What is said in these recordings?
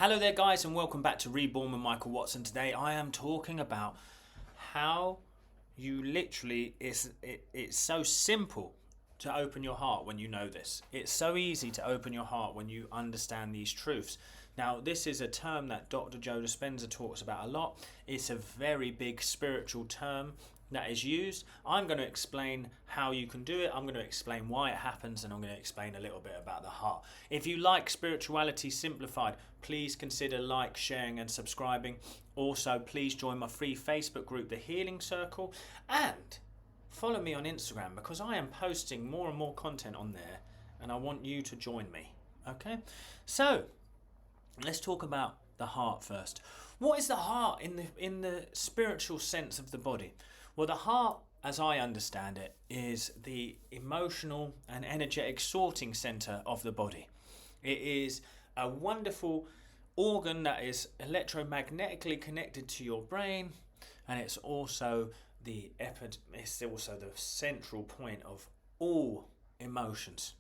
Hello there guys, and welcome back to Reborn with Michael Watson. Today I am talking about how you literally, it's so simple to open your heart when you know this. It's so easy to open your heart when you understand these truths. Now this is a term that Dr. Joe Dispenza talks about a lot. It's a very big spiritual term that is used. I'm going to explain how you can do it. I'm going to explain why it happens, and I'm going to explain a little bit about the heart. If you like spirituality simplified, please consider like, sharing and subscribing. Also, please join my free Facebook group, The Healing Circle, and follow me on Instagram because I am posting more and more content on there and I want you to join me. Okay, so let's talk about the heart first. What is the heart in the spiritual sense of the body? Well, the heart, as I understand it, is the emotional and energetic sorting center of the body. It is a wonderful organ that is electromagnetically connected to your brain, and it's also the central point of all emotions.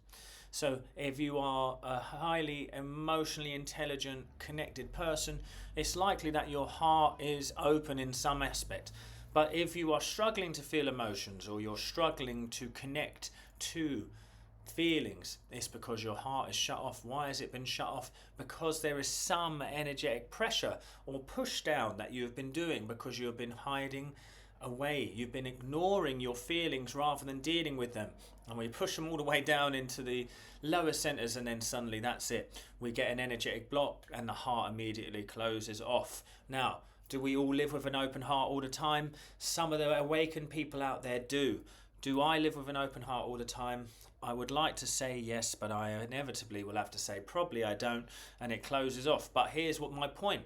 So if you are a highly emotionally intelligent, connected person, it's likely that your heart is open in some aspect. But if you are struggling to feel emotions, or you're struggling to connect to feelings, it's because your heart is shut off. Why has it been shut off? Because there is some energetic pressure or push down that you have been doing because you have been hiding away. You've been ignoring your feelings rather than dealing with them. And we push them all the way down into the lower centers, and then suddenly that's it. We get an energetic block and the heart immediately closes off. Now, do we all live with an open heart all the time? Some of the awakened people out there do. Do I live with an open heart all the time? I would like to say yes, but I inevitably will have to say probably I don't, and it closes off. But here's what my point.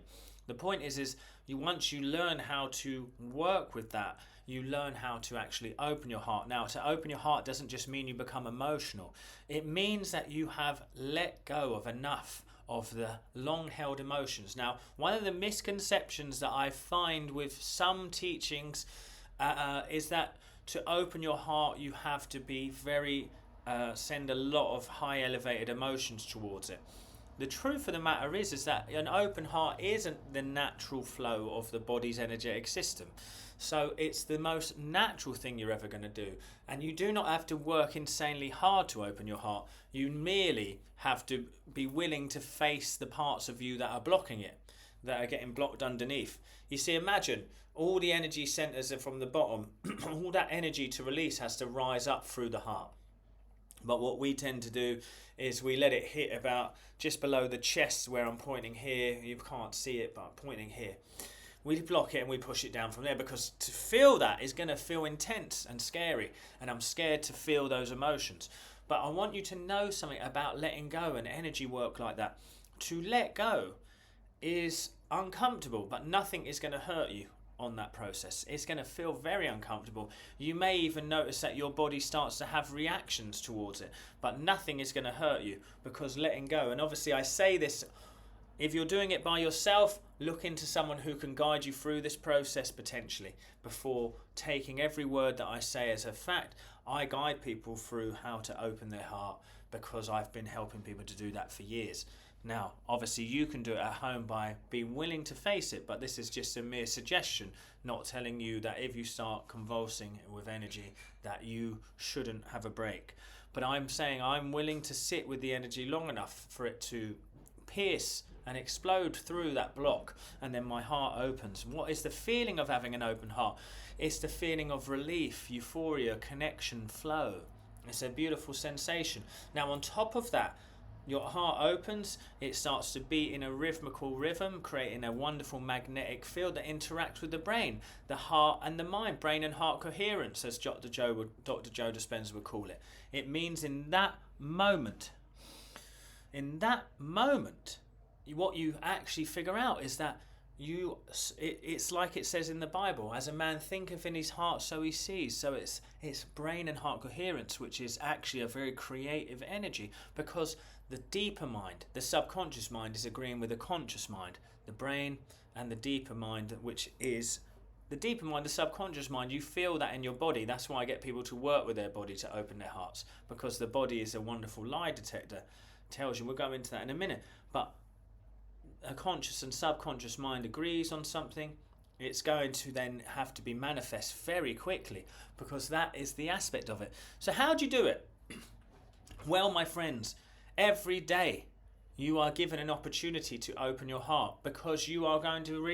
The point is once you learn how to work with that, you learn how to actually open your heart. Now, to open your heart doesn't just mean you become emotional. It means that you have let go of enough of the long-held emotions. Now, one of the misconceptions that I find with some teachings is that to open your heart, you have to be send a lot of high elevated emotions towards it. The truth of the matter is that an open heart isn't the natural flow of the body's energetic system. So it's the most natural thing you're ever going to do. And you do not have to work insanely hard to open your heart. You merely have to be willing to face the parts of you that are blocking it, that are getting blocked underneath. You see, imagine all the energy centers are from the bottom. All that energy to release has to rise up through the heart. But what we tend to do is we let it hit about just below the chest where I'm pointing here. You can't see it, but I'm pointing here. We block it and we push it down from there, because to feel that is going to feel intense and scary, and I'm scared to feel those emotions. But I want you to know something about letting go and energy work like that. To let go is uncomfortable, but nothing is going to hurt you on that process. It's going to feel very uncomfortable. You may even notice that your body starts to have reactions towards it, but nothing is going to hurt you because letting go. And obviously I say this, if you're doing it by yourself, look into someone who can guide you through this process potentially before taking every word that I say as a fact. I guide people through how to open their heart because I've been helping people to do that for years. Now, obviously you can do it at home by being willing to face it, but this is just a mere suggestion, not telling you that if you start convulsing with energy that you shouldn't have a break. But I'm saying I'm willing to sit with the energy long enough for it to pierce and explode through that block, and then my heart opens. What is the feeling of having an open heart? It's the feeling of relief, euphoria, connection, flow. It's a beautiful sensation. Now on top of that, your heart opens, it starts to beat in a rhythmical rhythm, creating a wonderful magnetic field that interacts with the brain, the heart and the mind, brain and heart coherence, as Dr. Joe Dispenza would call it. It means in that moment, what you actually figure out is that it's like it says in the Bible, as a man thinketh in his heart, so he sees. So it's brain and heart coherence, which is actually a very creative energy, because the deeper mind, the subconscious mind, is agreeing with the conscious mind, the brain and the deeper mind, which is the deeper mind, the subconscious mind. You feel that in your body. That's why I get people to work with their body to open their hearts, because the body is a wonderful lie detector. Tells you, we'll go into that in a minute, but a conscious and subconscious mind agrees on something, it's going to then have to be manifest very quickly, because that is the aspect of it. So how do you do it? Well, my friends, every day you are given an opportunity to open your heart, because you are going to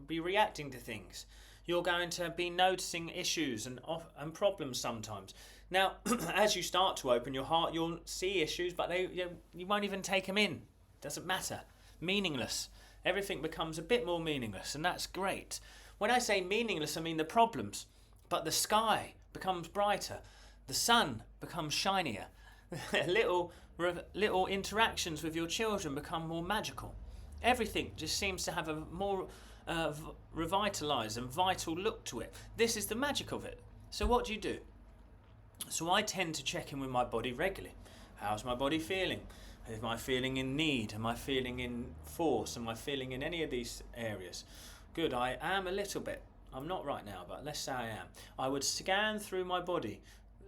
be reacting to things. You're going to be noticing issues and problems sometimes. Now, as you start to open your heart, you'll see issues, but you won't even take them in. Doesn't matter. Meaningless. Everything becomes a bit more meaningless, and that's great. When I say meaningless, I mean the problems. But the sky becomes brighter. The sun becomes shinier. little interactions with your children become more magical. Everything just seems to have a more revitalized and vital look to it. This is the magic of it. So what do you do? So I tend to check in with my body regularly. How's my body feeling? Am I feeling in need? Am I feeling in force? Am I feeling in any of these areas? Good, I am a little bit. I'm not right now, but let's say I am. I would scan through my body,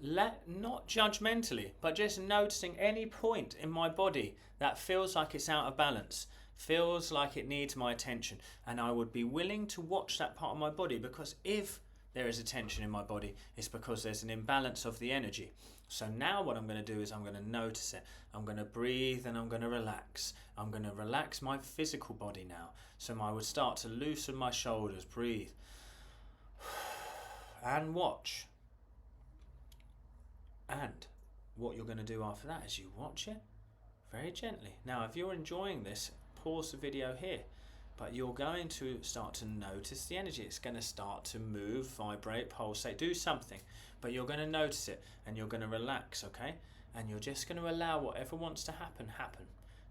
not judgmentally, but just noticing any point in my body that feels like it's out of balance, feels like it needs my attention, and I would be willing to watch that part of my body, because if there is a tension in my body, it's because there's an imbalance of the energy. So now what I'm going to do is I'm going to notice it. I'm going to breathe and I'm going to relax. I'm going to relax my physical body now. So I would start to loosen my shoulders, breathe, and watch. And what you're going to do after that is you watch it very gently. Now, if you're enjoying this, pause the video here. But you're going to start to notice the energy. It's going to start to move, vibrate, pulsate, do something. But you're going to notice it, and you're going to relax, okay? And you're just going to allow whatever wants to happen.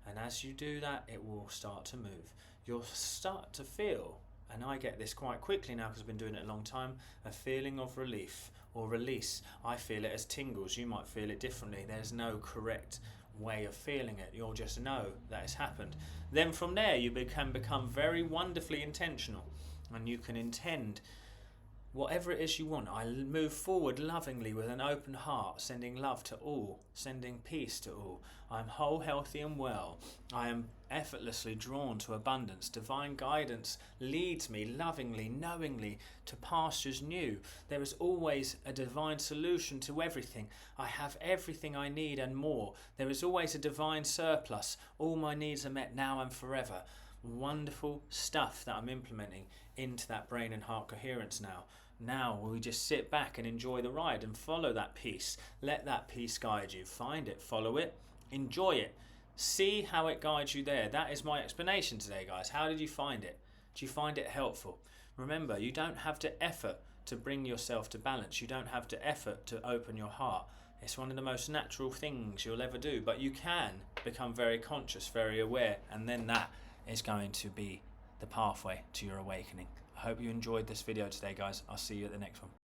And as you do that, it will start to move. You'll start to feel, and I get this quite quickly now because I've been doing it a long time, a feeling of relief or release. I feel it as tingles. You might feel it differently. There's no correct way of feeling it. You'll just know that it's happened. Then from there you can become very wonderfully intentional, and you can intend whatever it is you want. I move forward lovingly with an open heart, sending love to all, sending peace to all. I am whole, healthy and well. I am effortlessly drawn to abundance. Divine guidance leads me lovingly, knowingly to pastures new. There is always a divine solution to everything. I have everything I need and more. There is always a divine surplus. All my needs are met now and forever. Wonderful stuff that I'm implementing into that brain and heart coherence now. Now we just sit back and enjoy the ride and follow that peace. Let that peace guide you. Find it, follow it, enjoy it. See how it guides you there. That is my explanation today, guys. How did you find it? Do you find it helpful? Remember, you don't have to effort to bring yourself to balance. You don't have to effort to open your heart. It's one of the most natural things you'll ever do, but you can become very conscious, very aware, and then that is going to be the pathway to your awakening. I hope you enjoyed this video today, guys. I'll see you at the next one.